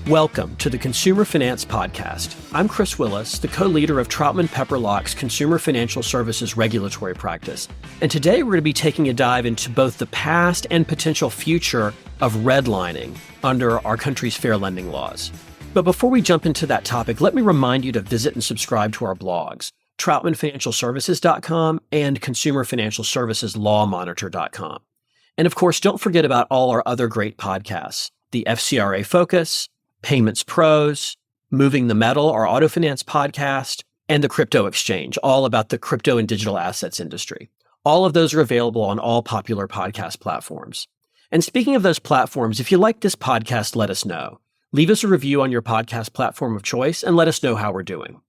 Welcome to the Consumer Finance Podcast. I'm Chris Willis, the co-leader of Troutman Pepper Locke's Consumer Financial Services regulatory practice. And today we're going to be taking a dive into both the past and potential future of redlining under our country's fair lending laws. But before we jump into that topic, let me remind you to visit and subscribe to our blogs, troutmanfinancialservices.com and consumerfinancialserviceslawmonitor.com. And of course, don't forget about all our other great podcasts, the FCRA Focus, Payments Pros, Moving the Metal, our auto finance podcast, and the Crypto Exchange, all about the crypto and digital assets industry. All of those are available on all popular podcast platforms. And speaking of those platforms, if you like this podcast, let us know. Leave us a review on your podcast platform of choice and let us know how we're doing.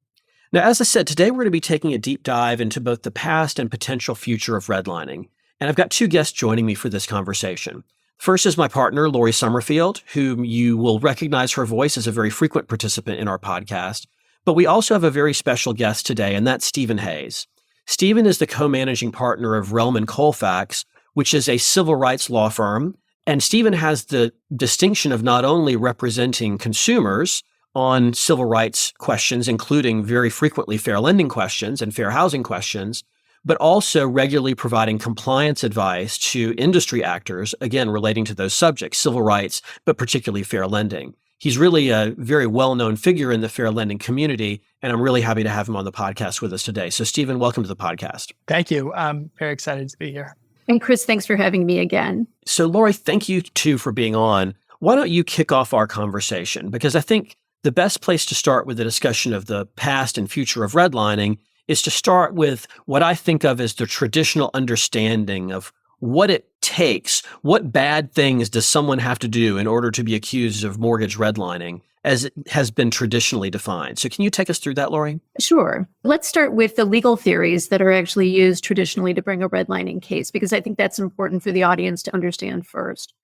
Now, as I said, today we're going to be taking a deep dive into both the past and potential future of redlining. And I've got two guests joining me for this conversation. First is my partner, Lori Sommerfield, whom you will recognize her voice as a very frequent participant in our podcast. But we also have a very special guest today, and that's Stephen Hayes. Stephen is the co-managing partner of Relman Colfax, which is a civil rights law firm. And Stephen has the distinction of not only representing consumers on civil rights questions, including very frequently fair lending questions and fair housing questions, but also regularly providing compliance advice to industry actors, again, relating to those subjects, civil rights, but particularly fair lending. He's really a very well-known figure in the fair lending community, and I'm really happy to have him on the podcast with us today. So, Stephen, welcome to the podcast. Thank you. I'm very excited to be here. And Chris, thanks for having me again. So, Lori, thank you, too, for being on. Why don't you kick off our conversation? Because I think the best place to start with the discussion of the past and future of redlining is to start with what I think of as the traditional understanding of what it takes, what bad things does someone have to do in order to be accused of mortgage redlining as it has been traditionally defined. So can you take us through that, Lori? Sure. Let's start with the legal theories that are actually used traditionally to bring a redlining case, because I think that's important for the audience to understand first.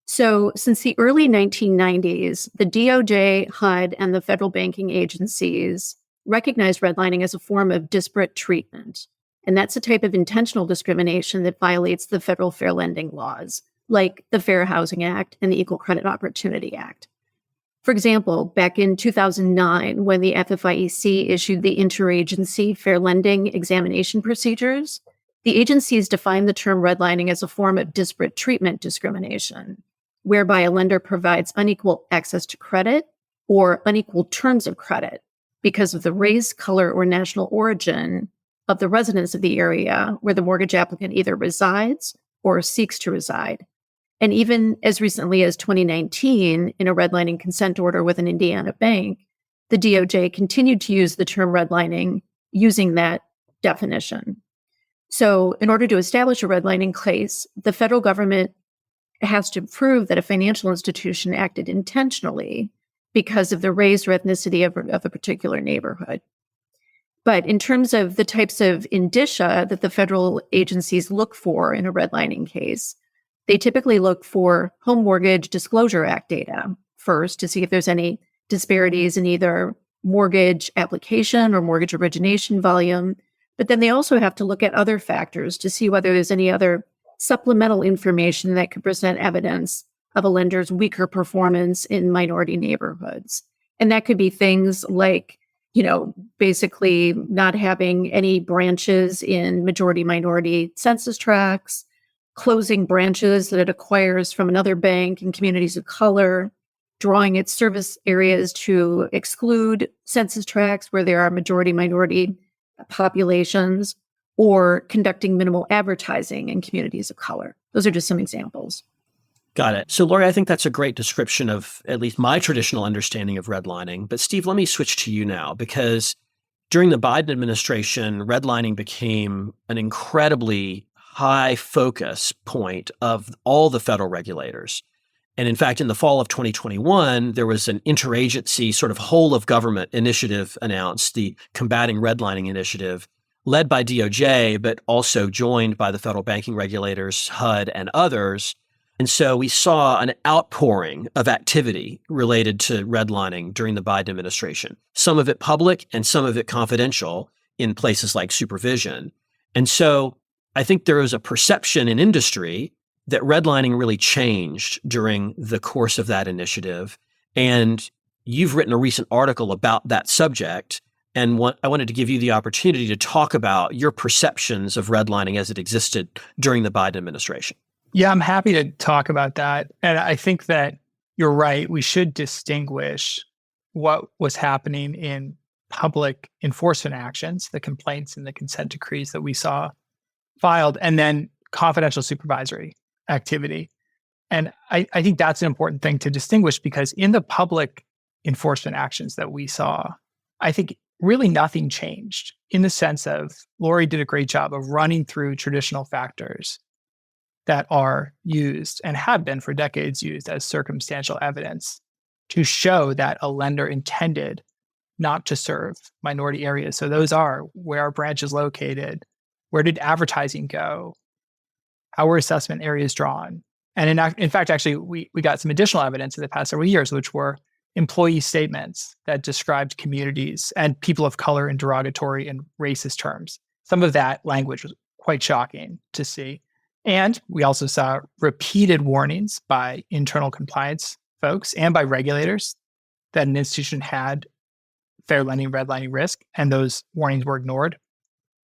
So since the early 1990s, the DOJ, HUD, and the federal banking agencies recognized redlining as a form of disparate treatment. And that's a type of intentional discrimination that violates the federal fair lending laws, like the Fair Housing Act and the Equal Credit Opportunity Act. For example, back in 2009, when the FFIEC issued the interagency fair lending examination procedures, the agencies defined the term redlining as a form of disparate treatment discrimination, whereby a lender provides unequal access to credit or unequal terms of credit because of the race, color, or national origin of the residents of the area where the mortgage applicant either resides or seeks to reside. And even as recently as 2019, in a redlining consent order with an Indiana bank, the DOJ continued to use the term redlining using that definition. So in order to establish a redlining case, the federal government has to prove that a financial institution acted intentionally because of the race or ethnicity of a particular neighborhood. But in terms of the types of indicia that the federal agencies look for in a redlining case, they typically look for Home Mortgage Disclosure Act data first to see if there's any disparities in either mortgage application or mortgage origination volume. But then they also have to look at other factors to see whether there's any other supplemental information that could present evidence of a lender's weaker performance in minority neighborhoods. And that could be things like, basically not having any branches in majority minority census tracts, closing branches that it acquires from another bank in communities of color, drawing its service areas to exclude census tracts where there are majority minority populations, or conducting minimal advertising in communities of color. Those are just some examples. Got it. So, Lori, I think that's a great description of at least my traditional understanding of redlining. But Steve, let me switch to you now, because during the Biden administration, redlining became an incredibly high focus point of all the federal regulators. And in fact, in the fall of 2021, there was an interagency sort of whole of government initiative announced, the Combating Redlining Initiative, led by DOJ, but also joined by the federal banking regulators, HUD, and others. And so we saw an outpouring of activity related to redlining during the Biden administration, some of it public and some of it confidential in places like supervision. And so I think there is a perception in industry that redlining really changed during the course of that initiative. And you've written a recent article about that subject, and I wanted to give you the opportunity to talk about your perceptions of redlining as it existed during the Biden administration. Yeah, I'm happy to talk about that. And I think that you're right. We should distinguish what was happening in public enforcement actions, the complaints and the consent decrees that we saw filed, and then confidential supervisory activity. And I think that's an important thing to distinguish, because in the public enforcement actions that we saw, I think really nothing changed, in the sense of Lori did a great job of running through traditional factors that are used and have been for decades used as circumstantial evidence to show that a lender intended not to serve minority areas. So those are: where our branch is located, where did advertising go, how were assessment areas drawn. And in fact, actually, we got some additional evidence in the past several years, which were employee statements that described communities and people of color in derogatory and racist terms. Some of that language was quite shocking to see. And we also saw repeated warnings by internal compliance folks and by regulators that an institution had fair lending, redlining risk, and those warnings were ignored.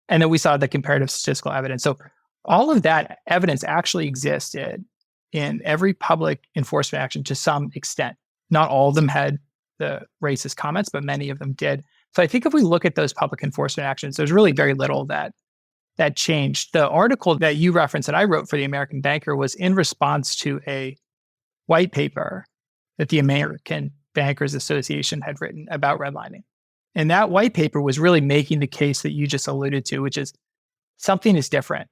And then we saw the comparative statistical evidence. So all of that evidence actually existed in every public enforcement action to some extent. Not all of them had the racist comments, but many of them did. So I think if we look at those public enforcement actions, there's really very little that changed. The article that you referenced that I wrote for the American Banker was in response to a white paper that the American Bankers Association had written about redlining. And that white paper was really making the case that you just alluded to, which is something is different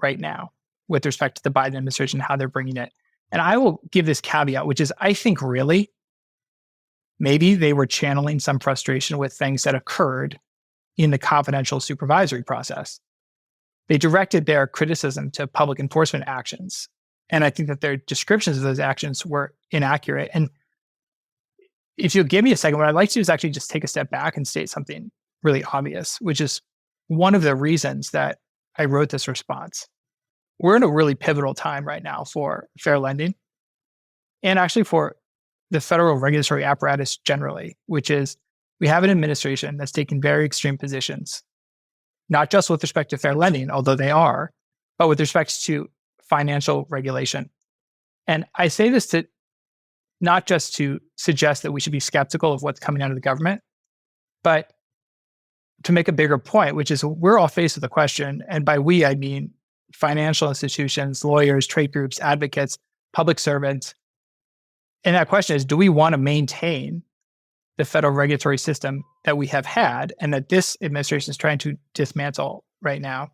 right now with respect to the Biden administration, how they're bringing it. And I will give this caveat, which is I think really maybe they were channeling some frustration with things that occurred in the confidential supervisory process. They directed their criticism to public enforcement actions. And I think that their descriptions of those actions were inaccurate. And if you'll give me a second, what I'd like to do is actually just take a step back and state something really obvious, which is one of the reasons that I wrote this response. We're in a really pivotal time right now for fair lending, and actually for the federal regulatory apparatus generally, which is we have an administration that's taken very extreme positions, not just with respect to fair lending, although they are, but with respect to financial regulation. And I say this to not just to suggest that we should be skeptical of what's coming out of the government, but to make a bigger point, which is we're all faced with a question, and by we, I mean financial institutions, lawyers, trade groups, advocates, public servants. And that question is, do we want to maintain the federal regulatory system that we have had and that this administration is trying to dismantle right now?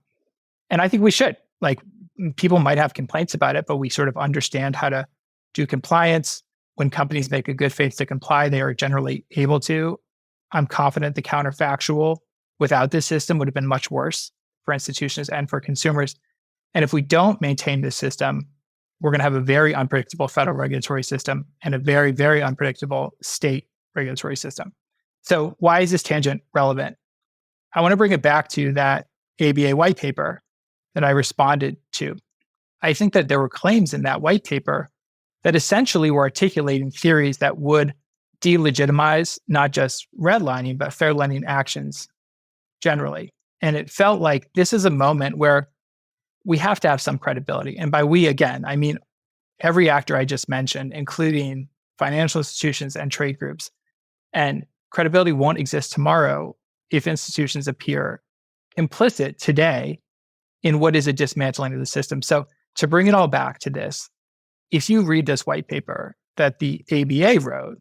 And I think we should. Like, people might have complaints about it, but we sort of understand how to do compliance. When companies make a good faith to comply, they are generally able to. I'm confident the counterfactual without this system would have been much worse for institutions and for consumers. And if we don't maintain this system, we're going to have a very unpredictable federal regulatory system and a very, very unpredictable state regulatory system. So why is this tangent relevant? I want to bring it back to that ABA white paper that I responded to. I think that there were claims in that white paper that essentially were articulating theories that would delegitimize not just redlining, but fair lending actions generally. And it felt like this is a moment where we have to have some credibility. And by we, again, I mean every actor I just mentioned, including financial institutions and trade groups. And credibility won't exist tomorrow if institutions appear implicit today in what is a dismantling of the system. So to bring it all back to this, if you read this white paper that the ABA wrote,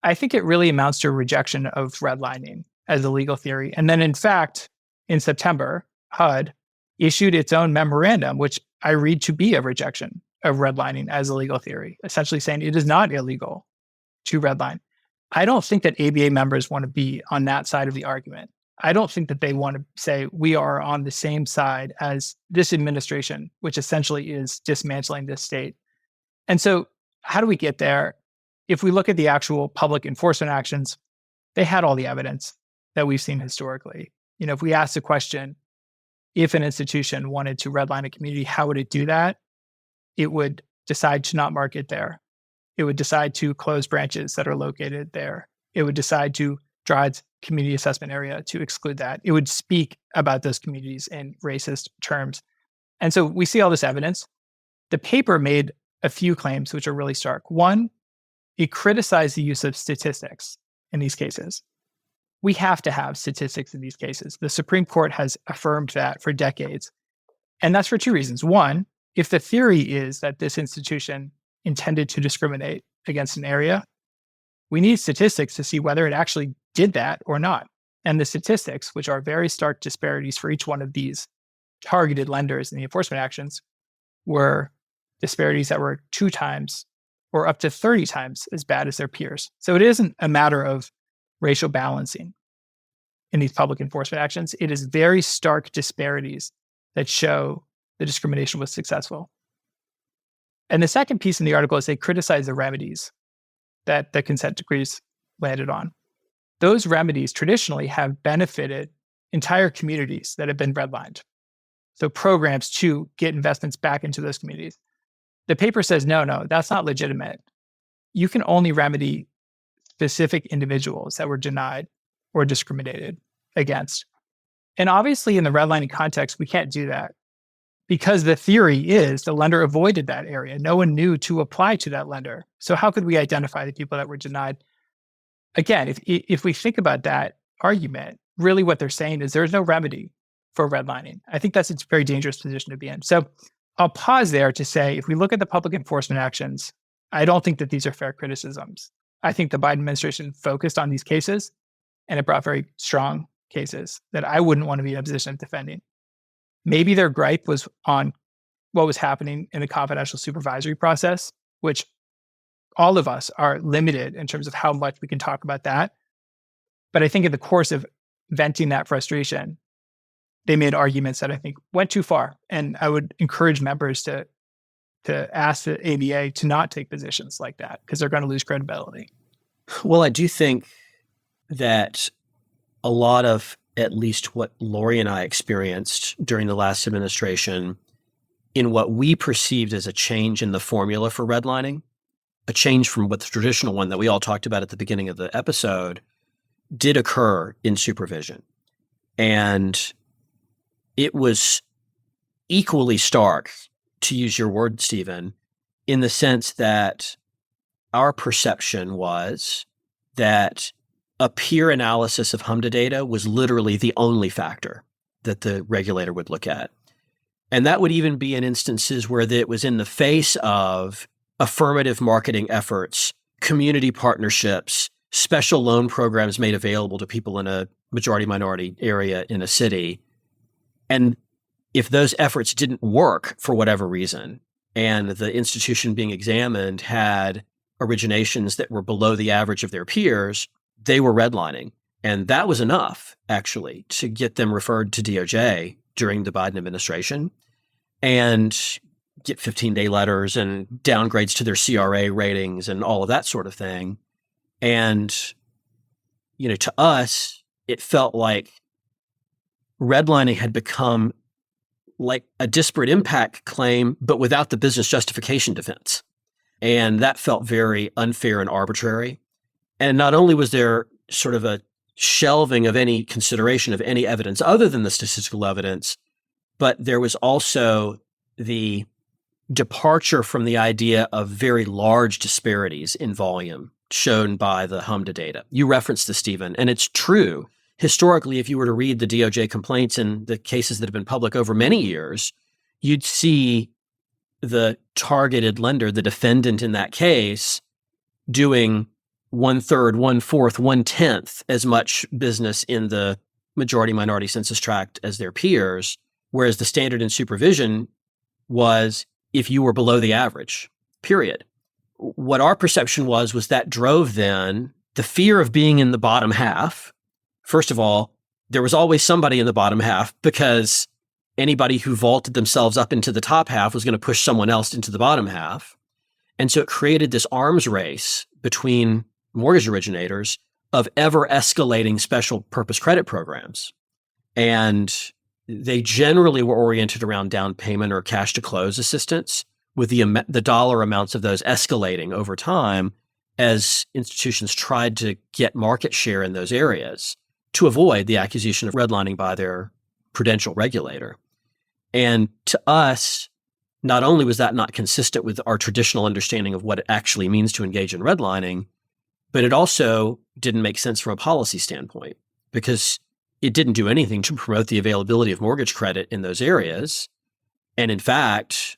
I think it really amounts to a rejection of redlining as a legal theory. And then in fact, in September, HUD issued its own memorandum, which I read to be a rejection of redlining as a legal theory, essentially saying it is not illegal to redline. I don't think that ABA members want to be on that side of the argument. I don't think that they want to say we are on the same side as this administration, which essentially is dismantling this state. And so how do we get there? If we look at the actual public enforcement actions, they had all the evidence that we've seen historically. You know, if we ask the question, if an institution wanted to redline a community, how would it do that? It would decide to not market there. It would decide to close branches that are located there. It would decide to draw its community assessment area to exclude that. It would speak about those communities in racist terms. And so we see all this evidence. The paper made a few claims which are really stark. One, it criticized the use of statistics in these cases. We have to have statistics in these cases. The Supreme Court has affirmed that for decades. And that's for two reasons. One, if the theory is that this institution intended to discriminate against an area, we need statistics to see whether it actually did that or not. And the statistics, which are very stark disparities for each one of these targeted lenders in the enforcement actions, were disparities that were 2 times or up to 30 times as bad as their peers. So it isn't a matter of racial balancing in these public enforcement actions. It is very stark disparities that show the discrimination was successful. And the second piece in the article is they criticize the remedies that the consent decrees landed on. Those remedies traditionally have benefited entire communities that have been redlined. So programs to get investments back into those communities. The paper says, no, that's not legitimate. You can only remedy specific individuals that were denied or discriminated against. And obviously in the redlining context, we can't do that because the theory is the lender avoided that area. No one knew to apply to that lender. So how could we identify the people that were denied? Again, if we think about that argument, really what they're saying is there's no remedy for redlining. I think that's a very dangerous position to be in. So I'll pause there to say, if we look at the public enforcement actions, I don't think that these are fair criticisms. I think the Biden administration focused on these cases and it brought very strong cases that I wouldn't want to be in a position of defending. Maybe their gripe was on what was happening in the confidential supervisory process, which all of us are limited in terms of how much we can talk about that. But I think in the course of venting that frustration, they made arguments that I think went too far. And I would encourage members to ask the ABA to not take positions like that because they're going to lose credibility. Well, I do think that a lot of at least what Lori and I experienced during the last administration in what we perceived as a change in the formula for redlining, a change from what the traditional one that we all talked about at the beginning of the episode, did occur in supervision. And it was equally stark, to use your word, Stephen, in the sense that our perception was that a peer analysis of HMDA data was literally the only factor that the regulator would look at. And that would even be in instances where it was in the face of affirmative marketing efforts, community partnerships, special loan programs made available to people in a majority-minority area in a city. And if those efforts didn't work for whatever reason, and the institution being examined had originations that were below the average of their peers, they were redlining. And that was enough, actually, to get them referred to DOJ during the Biden administration and get 15-day letters and downgrades to their CRA ratings and all of that sort of thing. And, to us, it felt like redlining had become like a disparate impact claim, but without the business justification defense. And that felt very unfair and arbitrary. And not only was there sort of a shelving of any consideration of any evidence other than the statistical evidence, but there was also the departure from the idea of very large disparities in volume shown by the HMDA data. You referenced this, Stephen, and it's true. Historically, if you were to read the DOJ complaints and the cases that have been public over many years, you'd see the targeted lender, the defendant in that case, doing 1/3, 1/4, 1/10 as much business in the majority-minority census tract as their peers, whereas the standard in supervision was if you were below the average, period. What our perception was that drove then the fear of being in the bottom half. First of all, there was always somebody in the bottom half because anybody who vaulted themselves up into the top half was going to push someone else into the bottom half. And so it created this arms race between mortgage originators of ever escalating special purpose credit programs. And they generally were oriented around down payment or cash to close assistance, with the dollar amounts of those escalating over time as institutions tried to get market share in those areas to avoid the accusation of redlining by their prudential regulator. And to us, not only was that not consistent with our traditional understanding of what it actually means to engage in redlining, but it also didn't make sense from a policy standpoint because it didn't do anything to promote the availability of mortgage credit in those areas. And in fact,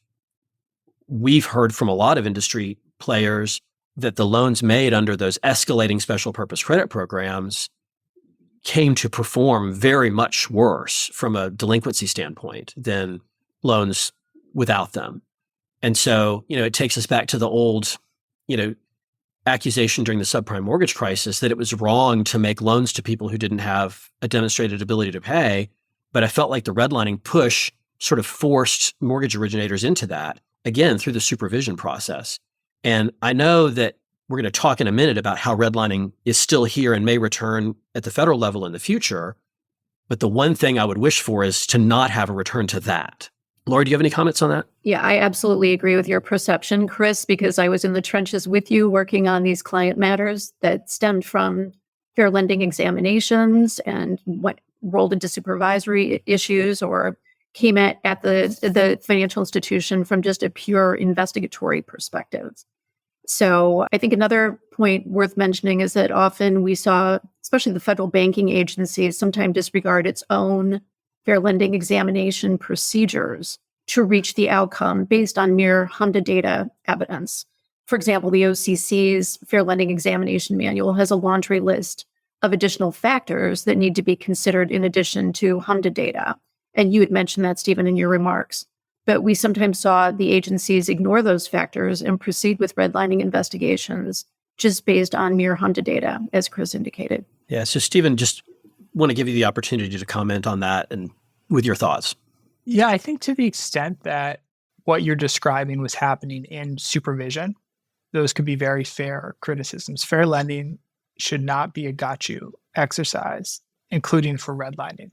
we've heard from a lot of industry players that the loans made under those escalating special purpose credit programs came to perform very much worse from a delinquency standpoint than loans without them. And so, it takes us back to the old, accusation during the subprime mortgage crisis that it was wrong to make loans to people who didn't have a demonstrated ability to pay. But I felt like the redlining push sort of forced mortgage originators into that, again, through the supervision process. And I know that we're going to talk in a minute about how redlining is still here and may return at the federal level in the future. But the one thing I would wish for is to not have a return to that. Lori, do you have any comments on that? Yeah, I absolutely agree with your perception, Chris, because I was in the trenches with you working on these client matters that stemmed from fair lending examinations and what rolled into supervisory issues or came at the financial institution from just a pure investigatory perspective. So I think another point worth mentioning is that often we saw, especially the federal banking agencies, sometimes disregard its own fair lending examination procedures to reach the outcome based on mere HMDA data evidence. For example, the OCC's Fair Lending Examination Manual has a laundry list of additional factors that need to be considered in addition to HMDA data. And you had mentioned that, Stephen, in your remarks. But we sometimes saw the agencies ignore those factors and proceed with redlining investigations just based on mere HMDA data, as Chris indicated. Yeah, so Stephen, just want to give you the opportunity to comment on that and with your thoughts. Yeah, I think to the extent that what you're describing was happening in supervision, those could be very fair criticisms. Fair lending should not be a got you exercise, including for redlining.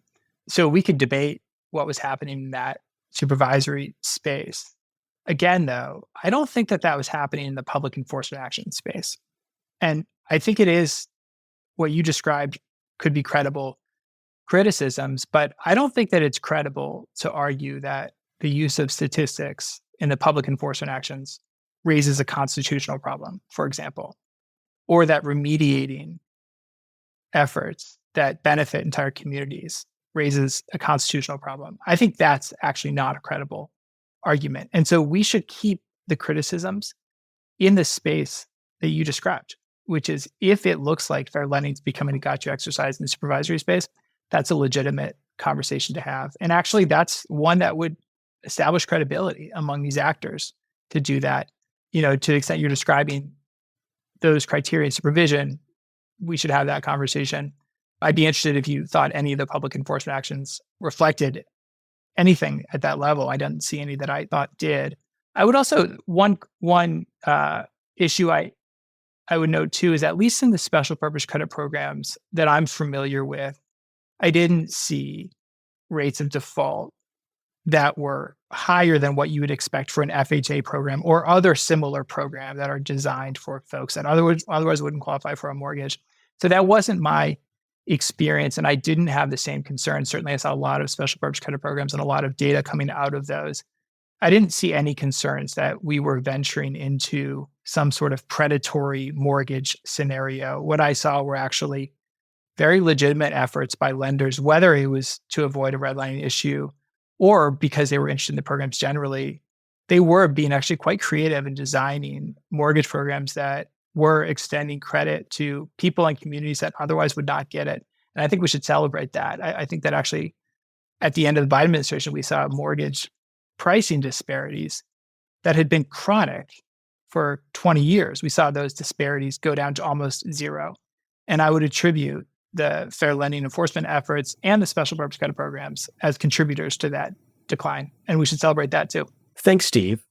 So we could debate what was happening in that supervisory space. Again, though, I don't think that was happening in the public enforcement action space. And I think it is what you described could be credible criticisms, but I don't think that it's credible to argue that the use of statistics in the public enforcement actions raises a constitutional problem, for example, or that remediating efforts that benefit entire communities raises a constitutional problem. I think that's actually not a credible argument. And so we should keep the criticisms in the space that you described, which is if it looks like fair lending is becoming a got you exercise in the supervisory space, that's a legitimate conversation to have. And actually, that's one that would establish credibility among these actors to do that. To the extent you're describing those criteria in supervision, we should have that conversation. I'd be interested if you thought any of the public enforcement actions reflected anything at that level. I didn't see any that I thought did. I would also, one issue I would note too is at least in the special purpose credit programs that I'm familiar with, I didn't see rates of default that were higher than what you would expect for an FHA program or other similar program that are designed for folks that otherwise wouldn't qualify for a mortgage. So that wasn't my experience, and I didn't have the same concerns. Certainly, I saw a lot of special purpose credit programs and a lot of data coming out of those. I didn't see any concerns that we were venturing into some sort of predatory mortgage scenario. What I saw were actually very legitimate efforts by lenders, whether it was to avoid a redlining issue or because they were interested in the programs generally. They were being actually quite creative in designing mortgage programs that were extending credit to people and communities that otherwise would not get it. And I think we should celebrate that. I think that actually at the end of the Biden administration, we saw mortgage pricing disparities that had been chronic for 20 years. We saw those disparities go down to almost zero. And I would attribute the fair lending enforcement efforts and the special purpose credit programs as contributors to that decline. And we should celebrate that too. Thanks, Steve.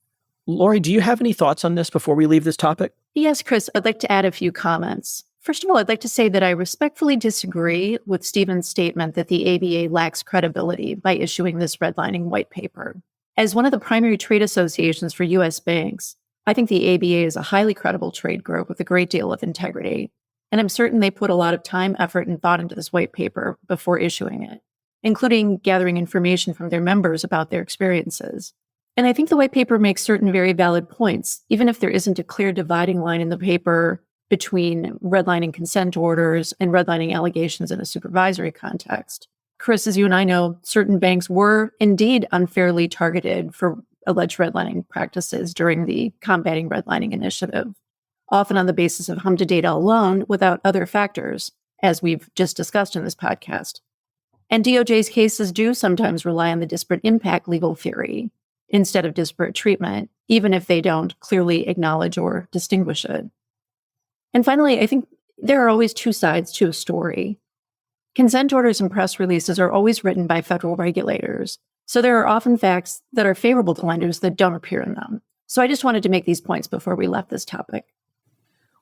Lori, do you have any thoughts on this before we leave this topic? Yes, Chris, I'd like to add a few comments. First of all, I'd like to say that I respectfully disagree with Stephen's statement that the ABA lacks credibility by issuing this redlining white paper. As one of the primary trade associations for U.S. banks, I think the ABA is a highly credible trade group with a great deal of integrity, and I'm certain they put a lot of time, effort, and thought into this white paper before issuing it, including gathering information from their members about their experiences. And I think the white paper makes certain very valid points, even if there isn't a clear dividing line in the paper between redlining consent orders and redlining allegations in a supervisory context. Chris, as you and I know, certain banks were indeed unfairly targeted for alleged redlining practices during the Combating Redlining Initiative, often on the basis of HMDA data alone without other factors, as we've just discussed in this podcast. And DOJ's cases do sometimes rely on the disparate impact legal theory instead of disparate treatment, even if they don't clearly acknowledge or distinguish it. And finally, I think there are always two sides to a story. Consent orders and press releases are always written by federal regulators, so there are often facts that are favorable to lenders that don't appear in them. So I just wanted to make these points before we left this topic.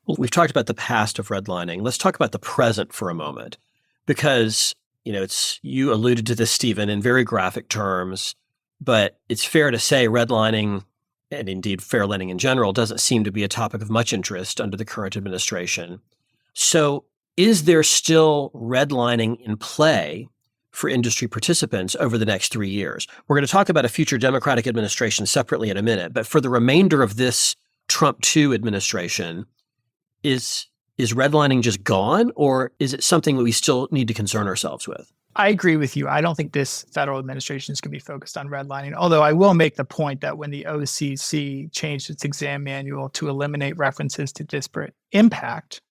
Well, we've talked about the past of redlining. Let's talk about the present for a moment, because you alluded to this, Stephen, in very graphic terms, but it's fair to say redlining, and indeed fair lending in general, doesn't seem to be a topic of much interest under the current administration. So is there still redlining in play for industry participants over the next 3 years? We're going to talk about a future Democratic administration separately in a minute, but for the remainder of this Trump 2 administration, is redlining just gone, or is it something that we still need to concern ourselves with? I agree with you. I don't think this federal administration is going to be focused on redlining, although I will make the point that when the OCC changed its exam manual to eliminate references to disparate impact,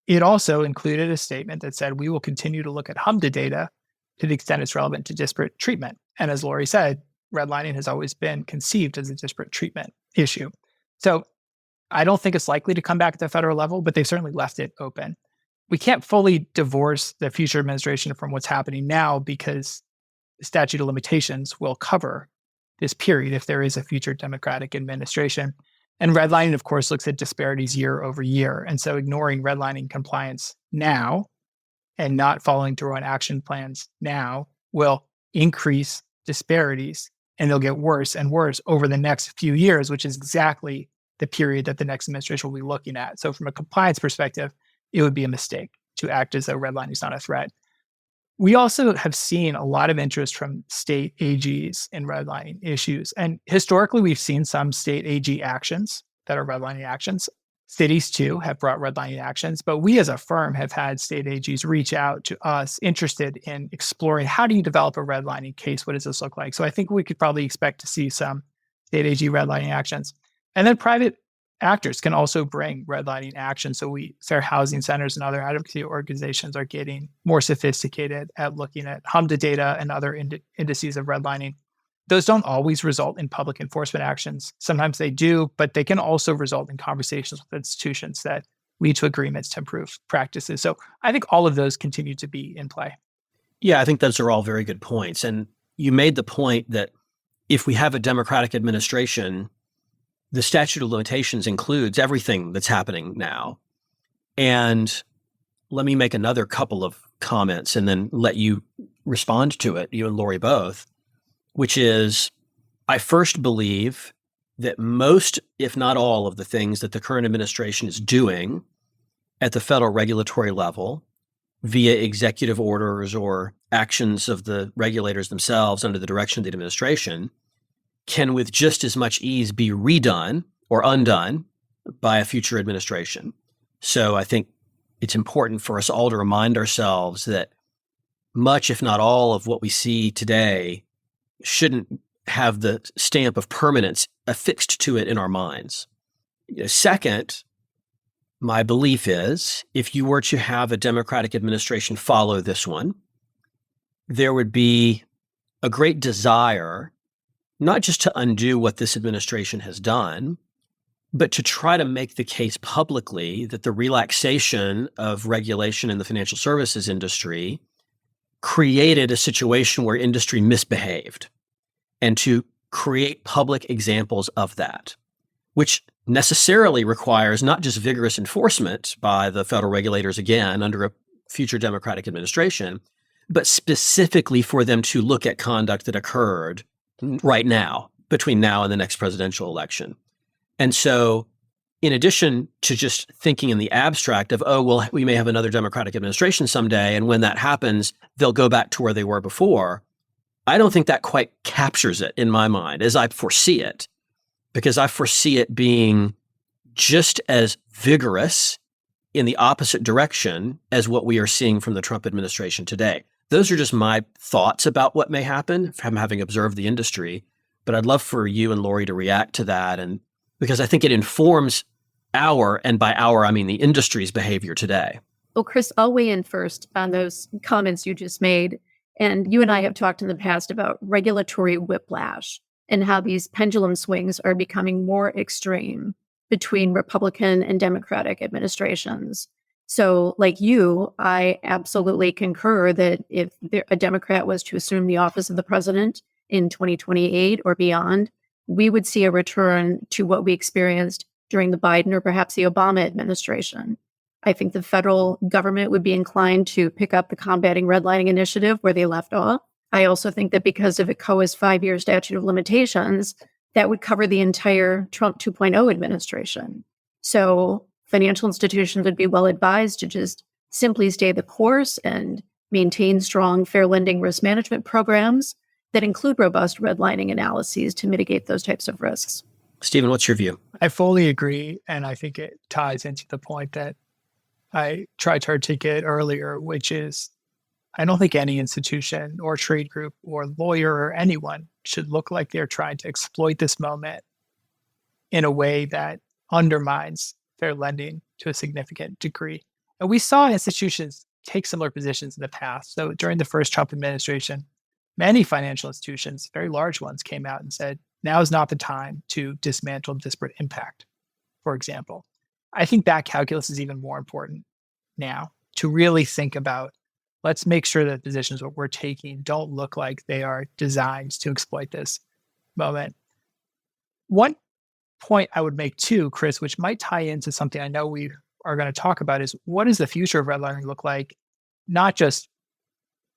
it also included a statement that said, we will continue to look at HMDA data to the extent it's relevant to disparate treatment. And as Lori said, redlining has always been conceived as a disparate treatment issue. So I don't think it's likely to come back at the federal level, but they've certainly left it open. We can't fully divorce the future administration from what's happening now because the statute of limitations will cover this period if there is a future Democratic administration. And redlining, of course, looks at disparities year over year. And so ignoring redlining compliance now and not following through on action plans now will increase disparities, and they'll get worse and worse over the next few years, which is exactly the period that the next administration will be looking at. So from a compliance perspective, it would be a mistake to act as though redlining is not a threat. We also have seen a lot of interest from state AGs in redlining issues. And historically, we've seen some state AG actions that are redlining actions. Cities, too, have brought redlining actions. But we as a firm have had state AGs reach out to us interested in exploring how do you develop a redlining case? What does this look like? So I think we could probably expect to see some state AG redlining actions. And then private actors can also bring redlining action. So fair housing centers and other advocacy organizations are getting more sophisticated at looking at HMDA data and other indices of redlining. Those don't always result in public enforcement actions. Sometimes they do, but they can also result in conversations with institutions that lead to agreements to improve practices. So I think all of those continue to be in play. Yeah, I think those are all very good points. And you made the point that if we have a Democratic administration, the statute of limitations includes everything that's happening now. And let me make another couple of comments and then let you respond to it, you and Lori both, which is, I first believe that most, if not all, of the things that the current administration is doing at the federal regulatory level via executive orders or actions of the regulators themselves under the direction of the administration can with just as much ease be redone or undone by a future administration. So I think it's important for us all to remind ourselves that much, if not all, of what we see today shouldn't have the stamp of permanence affixed to it in our minds. Second, my belief is if you were to have a Democratic administration follow this one, there would be a great desire not just to undo what this administration has done, but to try to make the case publicly that the relaxation of regulation in the financial services industry created a situation where industry misbehaved, and to create public examples of that, which necessarily requires not just vigorous enforcement by the federal regulators again under a future Democratic administration, but specifically for them to look at conduct that occurred right now between now and the next presidential election. And so in addition to just thinking in the abstract of, oh, well, we may have another Democratic administration someday, and when that happens, they'll go back to where they were before, I don't think that quite captures it in my mind as I foresee it, because I foresee it being just as vigorous in the opposite direction as what we are seeing from the Trump administration today. Those are just my thoughts about what may happen from having observed the industry. But I'd love for you and Lori to react to that, and because I think it informs our, and by our, I mean the industry's behavior today. Well, Chris, I'll weigh in first on those comments you just made. And you and I have talked in the past about regulatory whiplash and how these pendulum swings are becoming more extreme between Republican and Democratic administrations. So like you, I absolutely concur that if a Democrat was to assume the office of the president in 2028 or beyond, we would see a return to what we experienced during the Biden or perhaps the Obama administration. I think the federal government would be inclined to pick up the combating redlining initiative where they left off. I also think that because of ECOA's 5-year statute of limitations, that would cover the entire Trump 2.0 administration. So financial institutions would be well advised to just simply stay the course and maintain strong fair lending risk management programs that include robust redlining analyses to mitigate those types of risks. Stephen, what's your view? I fully agree. And I think it ties into the point that I tried to articulate earlier, which is I don't think any institution or trade group or lawyer or anyone should look like they're trying to exploit this moment in a way that undermines fair lending to a significant degree. And we saw institutions take similar positions in the past. So during the first Trump administration, many financial institutions, very large ones, came out and said, now is not the time to dismantle disparate impact, for example. I think that calculus is even more important now to really think about, let's make sure that positions that we're taking don't look like they are designed to exploit this moment. One point I would make too, Chris, which might tie into something I know we are going to talk about, is what does the future of redlining look like, not just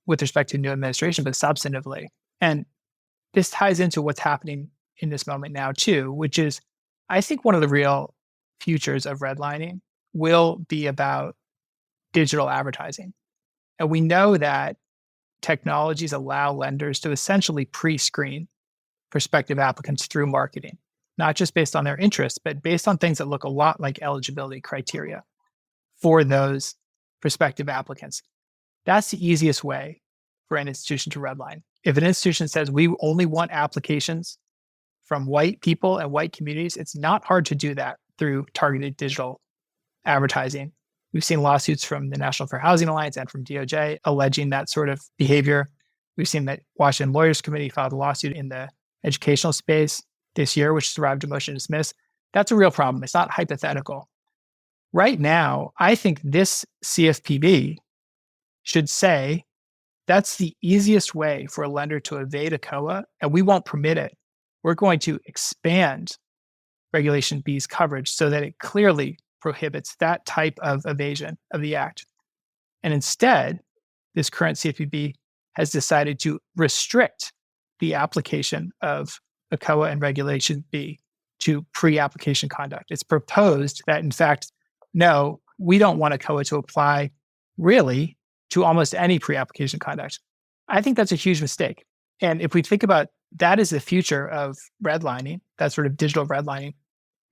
with respect to new administration, but substantively. And this ties into what's happening in this moment now too, which is I think one of the real futures of redlining will be about digital advertising. And we know that technologies allow lenders to essentially pre-screen prospective applicants through marketing, not just based on their interests, but based on things that look a lot like eligibility criteria for those prospective applicants. That's the easiest way for an institution to redline. If an institution says we only want applications from white people and white communities, it's not hard to do that through targeted digital advertising. We've seen lawsuits from the National Fair Housing Alliance and from DOJ alleging that sort of behavior. We've seen that Washington Lawyers Committee filed a lawsuit in the educational space this year, which survived a motion to dismiss. That's a real problem. It's not hypothetical. Right now, I think this CFPB should say that's the easiest way for a lender to evade ECOA, and we won't permit it. We're going to expand Regulation B's coverage so that it clearly prohibits that type of evasion of the act. And instead, this current CFPB has decided to restrict the application of ECOA and Regulation B to pre-application conduct. It's proposed that, in fact, no, we don't want ECOA to apply really to almost any pre-application conduct. I think that's a huge mistake. And if we think about that as the future of redlining, that sort of digital redlining,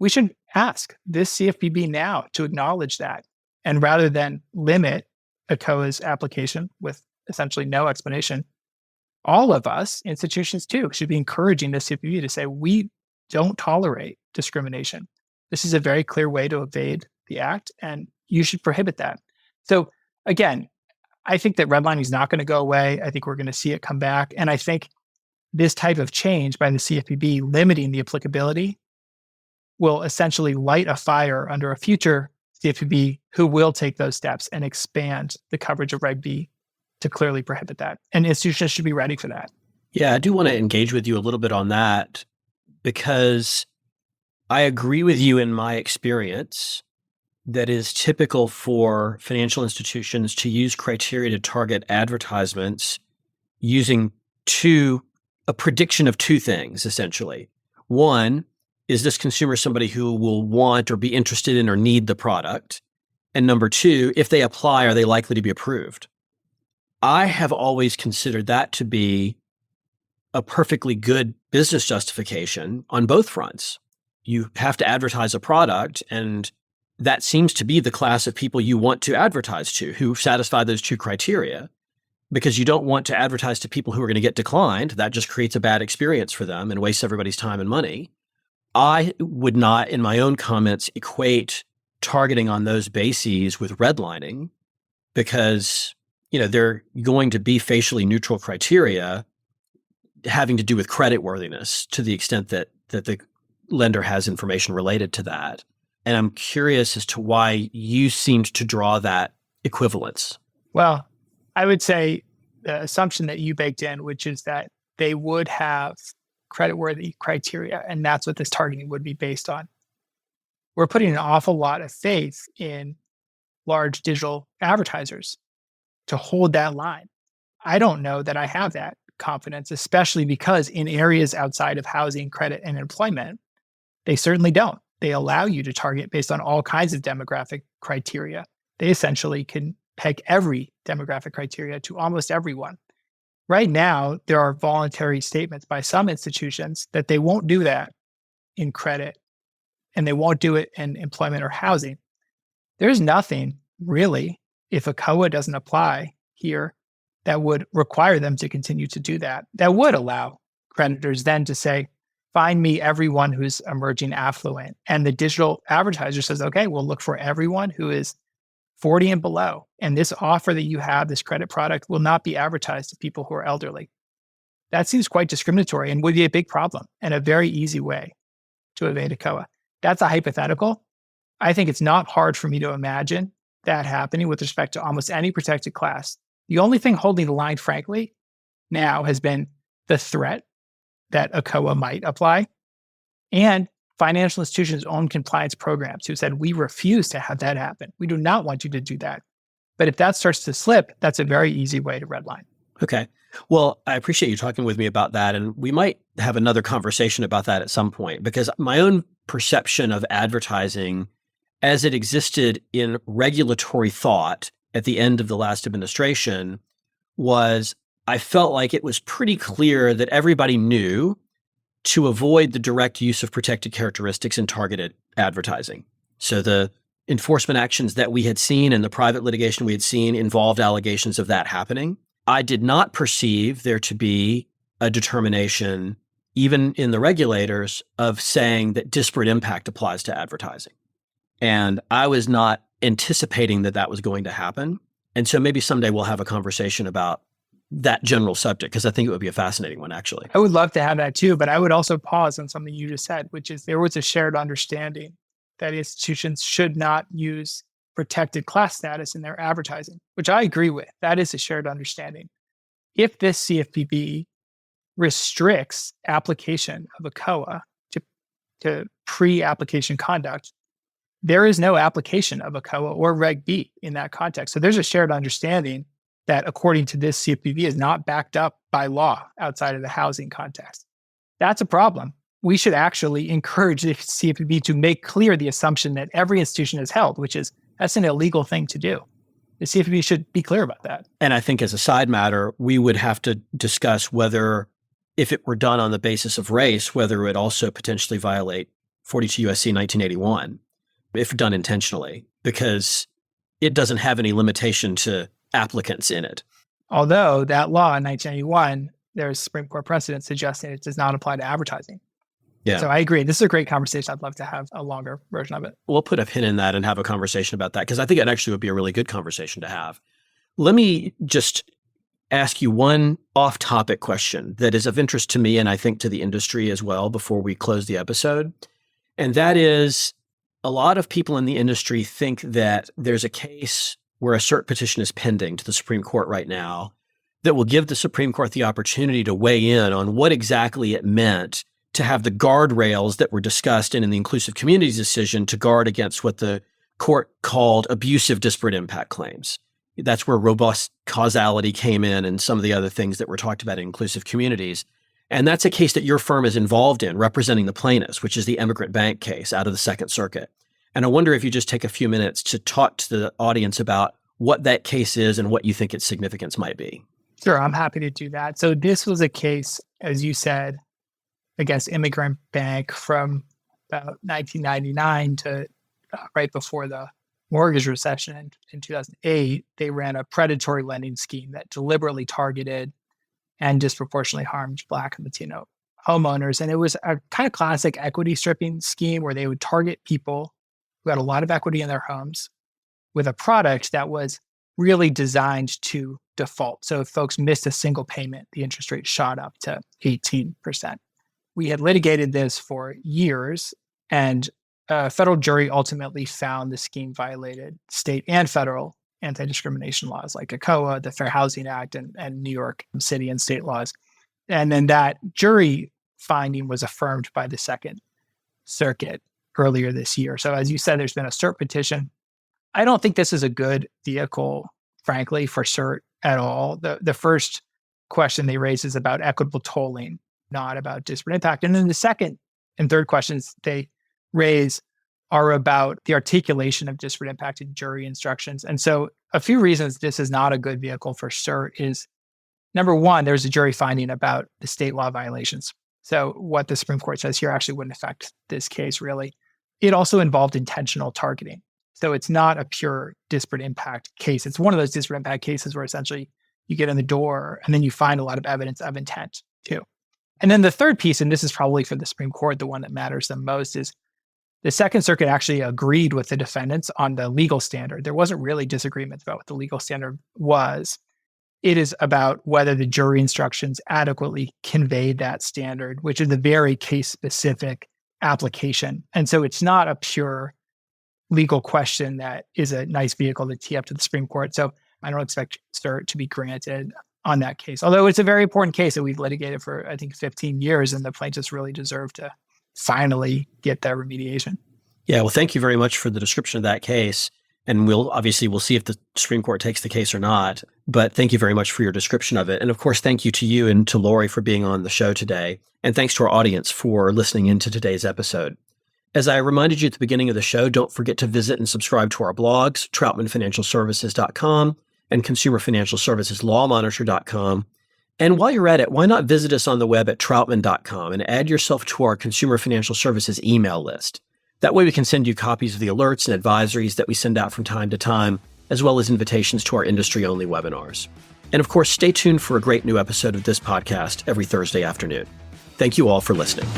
we should ask this CFPB now to acknowledge that. And rather than limit ECOA's application with essentially no explanation, all of us, institutions too, should be encouraging the CFPB to say, we don't tolerate discrimination. This is a very clear way to evade the act, and you should prohibit that. So again, I think that redlining is not going to go away. I think we're going to see it come back. And I think this type of change by the CFPB limiting the applicability will essentially light a fire under a future CFPB who will take those steps and expand the coverage of Reg B to clearly prohibit that. And institutions should be ready for that. Yeah, I do want to engage with you a little bit on that because I agree with you in my experience that is typical for financial institutions to use criteria to target advertisements using two a prediction of two things, essentially. One, is this consumer somebody who will want or be interested in or need the product? And number two, if they apply, are they likely to be approved? I have always considered that to be a perfectly good business justification on both fronts. You have to advertise a product, and that seems to be the class of people you want to advertise to, who satisfy those two criteria, because you don't want to advertise to people who are going to get declined. That just creates a bad experience for them and wastes everybody's time and money. I would not, in my own comments, equate targeting on those bases with redlining, because they're going to be facially neutral criteria having to do with creditworthiness to the extent that the lender has information related to that. And I'm curious as to why you seemed to draw that equivalence. Well, I would say the assumption that you baked in, which is that they would have creditworthy criteria, and that's what this targeting would be based on. We're putting an awful lot of faith in large digital advertisers to hold that line. I don't know that I have that confidence, especially because in areas outside of housing, credit, and employment, they certainly don't. They allow you to target based on all kinds of demographic criteria. They essentially can peg every demographic criteria to almost everyone. Right now, there are voluntary statements by some institutions that they won't do that in credit, and they won't do it in employment or housing. There's nothing really, if a COA doesn't apply here, that would require them to continue to do that. That would allow creditors then to say, find me everyone who's emerging affluent. And the digital advertiser says, okay, we'll look for everyone who is 40 and below. And this offer that you have, this credit product, will not be advertised to people who are elderly. That seems quite discriminatory and would be a big problem and a very easy way to evade a COA. That's a hypothetical. I think it's not hard for me to imagine that happening with respect to almost any protected class. The only thing holding the line, frankly, now has been the threat that a COA might apply, and financial institutions' own compliance programs who said, we refuse to have that happen. We do not want you to do that. But if that starts to slip, that's a very easy way to redline. Okay. Well, I appreciate you talking with me about that. And we might have another conversation about that at some point, because my own perception of advertising as it existed in regulatory thought at the end of the last administration was, I felt like it was pretty clear that everybody knew to avoid the direct use of protected characteristics in targeted advertising. So the enforcement actions that we had seen and the private litigation we had seen involved allegations of that happening. I did not perceive there to be a determination, even in the regulators, of saying that disparate impact applies to advertising. And I was not anticipating that that was going to happen. And so maybe someday we'll have a conversation about that general subject, because I think it would be a fascinating one, actually. I would love to have that too, but I would also pause on something you just said, which is there was a shared understanding that institutions should not use protected class status in their advertising, which I agree with. That is a shared understanding. If this CFPB restricts application of a COA to pre-application conduct, there is no application of a COA or Reg B in that context. So there's a shared understanding that, according to this CFPB, is not backed up by law outside of the housing context. That's a problem. We should actually encourage the CFPB to make clear the assumption that every institution has held, which is that's an illegal thing to do. The CFPB should be clear about that. And I think as a side matter, we would have to discuss whether, if it were done on the basis of race, whether it would also potentially violate 42 U.S.C. 1981, if done intentionally, because it doesn't have any limitation to applicants in it. Although that law in 1981, there's Supreme Court precedent suggesting it does not apply to advertising. Yeah. So I agree. This is a great conversation. I'd love to have a longer version of it. We'll put a pin in that and have a conversation about that, because I think it actually would be a really good conversation to have. Let me just ask you one off-topic question that is of interest to me and I think to the industry as well before we close the episode. And that is, a lot of people in the industry think that there's a case where a cert petition is pending to the Supreme Court right now that will give the Supreme Court the opportunity to weigh in on what exactly it meant to have the guardrails that were discussed in the inclusive communities decision to guard against what the court called abusive disparate impact claims. That's where robust causality came in and some of the other things that were talked about in inclusive communities. And that's a case that your firm is involved in, representing the plaintiffs, which is the immigrant bank case out of the Second Circuit. And I wonder if you just take a few minutes to talk to the audience about what that case is and what you think its significance might be. Sure, I'm happy to do that. So this was a case, as you said, against Immigrant Bank from about 1999 to right before the mortgage recession in 2008. They ran a predatory lending scheme that deliberately targeted and disproportionately harmed Black and Latino homeowners. And it was a kind of classic equity stripping scheme where they would target people who had a lot of equity in their homes with a product that was really designed to default. So if folks missed a single payment, the interest rate shot up to 18%. We had litigated this for years, and a federal jury ultimately found the scheme violated state and federal anti-discrimination laws like ACOA, the Fair Housing Act, and New York City and state laws. And then that jury finding was affirmed by the Second Circuit earlier this year. So as you said, there's been a cert petition. I don't think this is a good vehicle, frankly, for cert at all. The first question they raise is about equitable tolling, not about disparate impact. And then the second and third questions they raise are about the articulation of disparate impact in jury instructions. And so a few reasons this is not a good vehicle for cert is, number one, there's a jury finding about the state law violations. So what the Supreme Court says here actually wouldn't affect this case, really. It also involved intentional targeting. So it's not a pure disparate impact case. It's one of those disparate impact cases where essentially you get in the door and then you find a lot of evidence of intent too. And then the third piece, and this is probably for the Supreme Court, the one that matters the most, is the Second Circuit actually agreed with the defendants on the legal standard. There wasn't really disagreement about what the legal standard was. It is about whether the jury instructions adequately conveyed that standard, which is a very case-specific application. And so it's not a pure legal question that is a nice vehicle to tee up to the Supreme Court. So I don't expect cert to be granted on that case. Although it's a very important case that we've litigated for, I think, 15 years, and the plaintiffs really deserve to finally get that remediation. Yeah, well, thank you very much for the description of that case. And we'll see if the Supreme Court takes the case or not. But thank you very much for your description of it. And of course, thank you to you and to Lori for being on the show today. And thanks to our audience for listening into today's episode. As I reminded you at the beginning of the show, don't forget to visit and subscribe to our blogs, troutmanfinancialservices.com and consumerfinancialserviceslawmonitor.com. And while you're at it, why not visit us on the web at troutman.com and add yourself to our Consumer Financial Services email list. That way we can send you copies of the alerts and advisories that we send out from time to time, as well as invitations to our industry-only webinars. And of course, stay tuned for a great new episode of this podcast every Thursday afternoon. Thank you all for listening.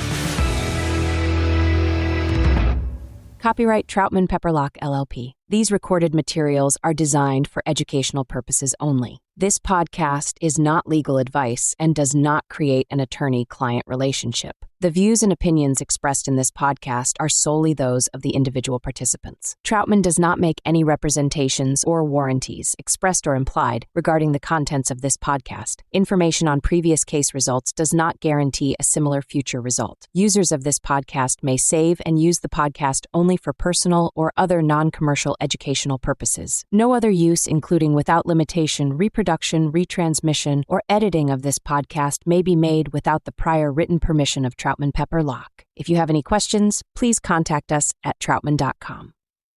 Copyright Troutman Pepper Locke, LLP. These recorded materials are designed for educational purposes only. This podcast is not legal advice and does not create an attorney-client relationship. The views and opinions expressed in this podcast are solely those of the individual participants. Troutman does not make any representations or warranties, expressed or implied, regarding the contents of this podcast. Information on previous case results does not guarantee a similar future result. Users of this podcast may save and use the podcast only for personal or other non-commercial educational purposes. No other use, including without limitation, reproduction, retransmission, or editing of this podcast may be made without the prior written permission of Troutman Pepper Locke. If you have any questions, please contact us at troutman.com.